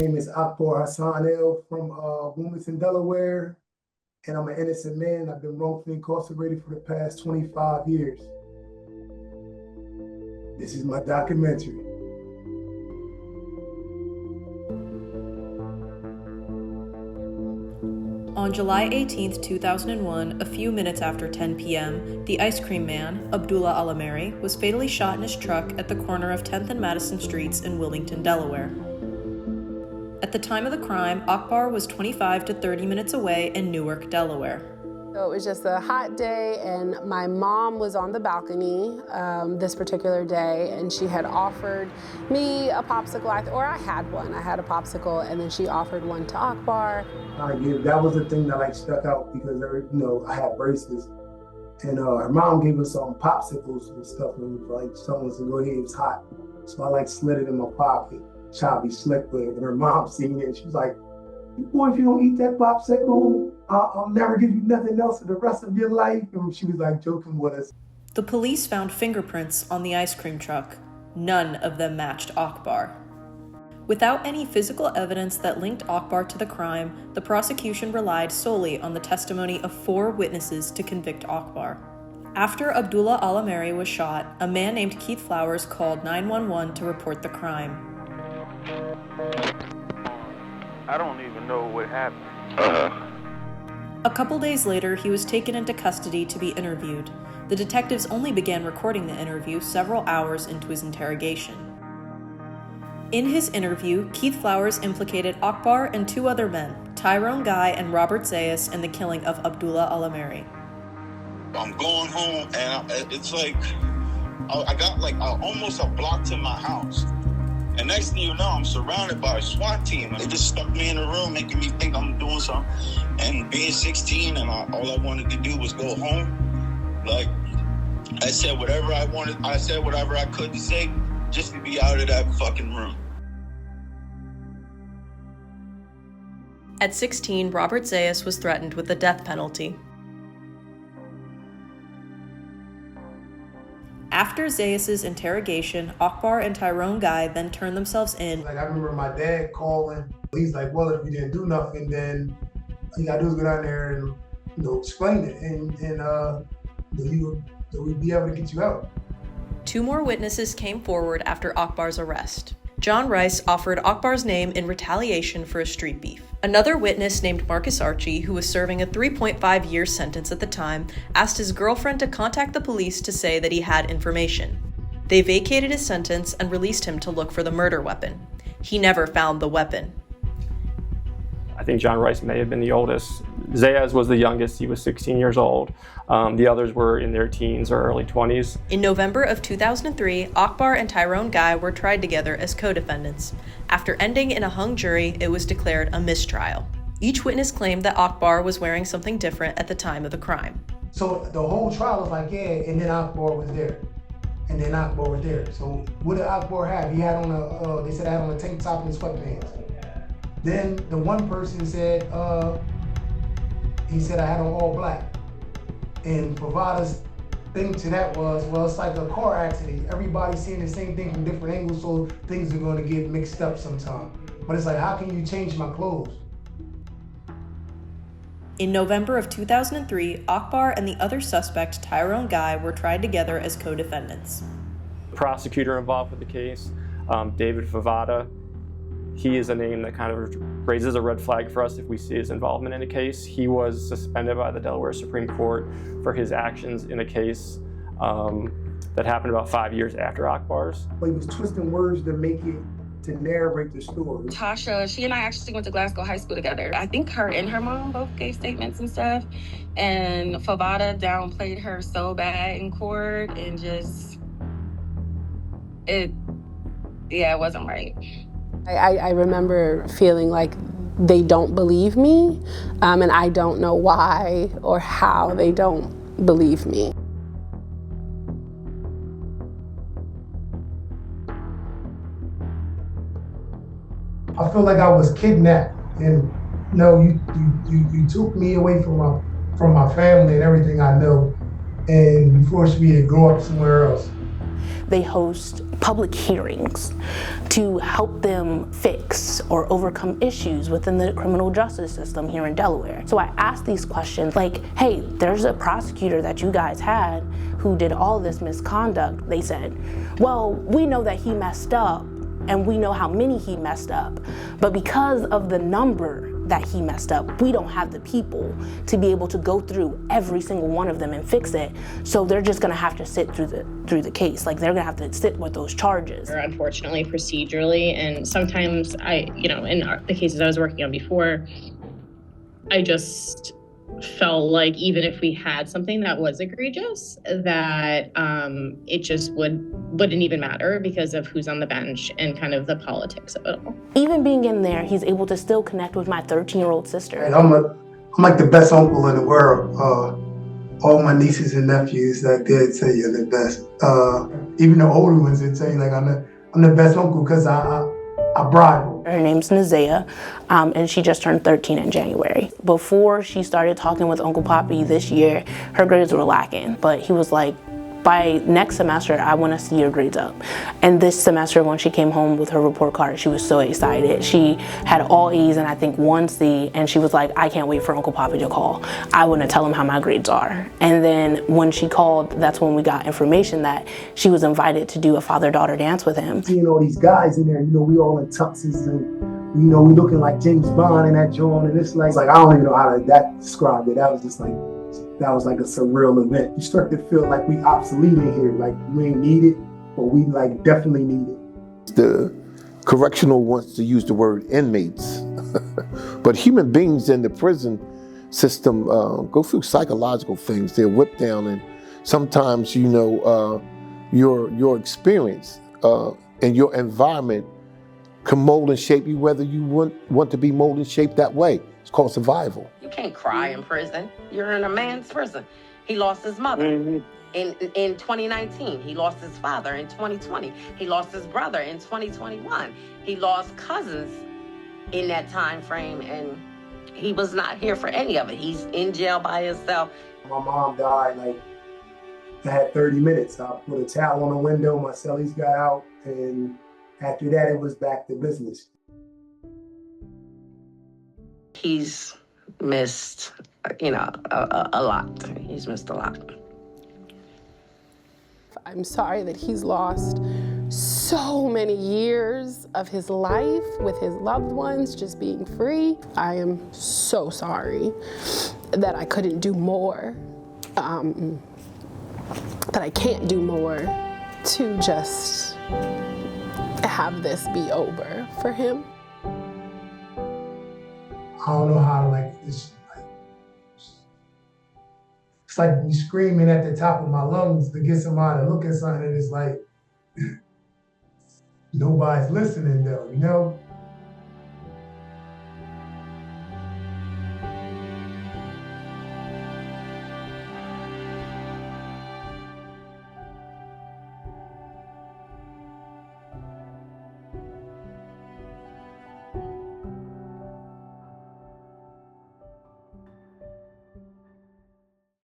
name is Akbar Hassan-El from Wilmington, Delaware, and I'm an innocent man. I've been wrongfully incarcerated for the past 25 years. This is my documentary. On July 18, 2001, a few minutes after 10 p.m., the ice cream man, Abdullah Alameri, was fatally shot in his truck at the corner of 10th and Madison Streets in Wilmington, Delaware. At the time of the crime, Akbar was 25 to 30 minutes away in Newark, Delaware. So it was just a hot day, and my mom was on the balcony this particular day, and she had offered me a popsicle, or I had one. I had a popsicle, and then she offered one to Akbar. That was the thing that stuck out because I had braces, and her mom gave us some popsicles and stuff, and someone said, "Go ahead, it's hot." So I slid it in my pocket, trying to be slick with it, and her mom seen it, and she was like, "Boy, if you don't eat that popsicle, I'll never give you nothing else for the rest of your life." And she was joking with us. The police found fingerprints on the ice cream truck. None of them matched Akbar. Without any physical evidence that linked Akbar to the crime, the prosecution relied solely on the testimony of 4 witnesses to convict Akbar. After Abdullah Alameri was shot, a man named Keith Flowers called 911 to report the crime. I don't even know what happened. A couple days later, he was taken into custody to be interviewed. The detectives only began recording the interview several hours into his interrogation. In his interview, Keith Flowers implicated Akbar and 2 other men, Tyrone Guy and Robert Zayas, in the killing of Abdullah Alameri. I'm going home, and it's I got almost a block to my house. And next thing you know, I'm surrounded by a SWAT team. They just stuck me in a room, making me think I'm doing something. And being 16, and all I wanted to do was go home. I said whatever I wanted. I said whatever I could to say, just to be out of that fucking room. At 16, Robert Zayas was threatened with the death penalty. After Zayas' interrogation, Akbar and Tyrone Guy then turned themselves in. I remember my dad calling. He's like, "Well, if you didn't do nothing, then all you gotta do is go down there and explain it, and we'd be able to get you out." 2 more witnesses came forward after Akbar's arrest. John Rice offered Akbar's name in retaliation for a street beef. Another witness named Marcus Archie, who was serving a 3.5-year sentence at the time, asked his girlfriend to contact the police to say that he had information. They vacated his sentence and released him to look for the murder weapon. He never found the weapon. I think John Rice may have been the oldest. Zayas was the youngest. He was 16 years old. The others were in their teens or early 20s. In November of 2003, Akbar and Tyrone Guy were tried together as co-defendants. After ending in a hung jury, it was declared a mistrial. Each witness claimed that Akbar was wearing something different at the time of the crime. So the whole trial was and then Akbar was there. And then Akbar was there. So what did Akbar have? He had on they said I had on a tank top and sweatpants. Then the one person said, he said I had on all black. And Favata's thing to that was, well, it's like a car accident. Everybody's seeing the same thing from different angles, so things are going to get mixed up sometime. But it's how can you change my clothes? In November of 2003, Akbar and the other suspect, Tyrone Guy, were tried together as co-defendants. The prosecutor involved with the case, David Favata, he is a name that kind of raises a red flag for us if we see his involvement in a case. He was suspended by the Delaware Supreme Court for his actions in a case that happened about 5 years after Akbar's. But he was twisting words to make it, to narrate the story. Tasha, she and I actually went to Glasgow High School together. I think her and her mom both gave statements and stuff. And Favata downplayed her so bad in court and it wasn't right. I remember feeling like they don't believe me, and I don't know why or how they don't believe me. I feel like I was kidnapped, and you took me away from my family and everything I know, and you forced me to grow up somewhere else. they host public hearings to help them fix or overcome issues within the criminal justice system here in Delaware. So I asked these questions like, hey, there's a prosecutor that you guys had who did all this misconduct. They said, well, we know that he messed up and we know how many he messed up, but because of the number that he messed up, we don't have the people to be able to go through every single one of them and fix it. So they're just gonna have to sit through the case. Like, they're gonna have to sit with those charges. Unfortunately, procedurally, and sometimes in the cases I was working on before, I just felt like even if we had something that was egregious, that it just wouldn't even matter because of who's on the bench and kind of the politics of it all. Even being in there, he's able to still connect with my 13-year-old sister. And I'm like the best uncle in the world. All my nieces and nephews that did say you're the best. Even the older ones did say like I'm the best uncle because I bribe them. Her name's Nazea, and she just turned 13 in January. Before she started talking with Uncle Poppy this year, her grades were lacking, but he was like, by next semester, I want to see your grades up. And this semester, when she came home with her report card, she was so excited. She had all A's and I think 1 C, and she was like, I can't wait for Uncle Poppy to call. I want to tell him how my grades are. And then when she called, that's when we got information that she was invited to do a father-daughter dance with him. Seeing all these guys in there, we all in tuxes and, we looking like James Bond in that joint, and it's like I don't even know how to describe it. That was like a surreal event. You start to feel like we obsolete in here, like we ain't need it, but we like definitely need it. The correctional wants to use the word inmates, but human beings in the prison system go through psychological things. They're whipped down, and sometimes your experience and your environment can mold and shape you, whether you want to be molded and shaped that way. It's called survival. You can't cry in prison. You're in a man's prison. He lost his mother in 2019. He lost his father in 2020. He lost his brother in 2021. He lost cousins in that time frame, and he was not here for any of it. He's in jail by himself. My mom died, I had 30 minutes. I put a towel on the window, my cellies got out, and after that, it was back to business. He's missed, a lot. He's missed a lot. I'm sorry that he's lost so many years of his life with his loved ones just being free. I am so sorry that I couldn't do more, that I can't do more to just have this be over for him. I don't know how to it's like me screaming at the top of my lungs to get somebody to look at something, and it's like nobody's listening though,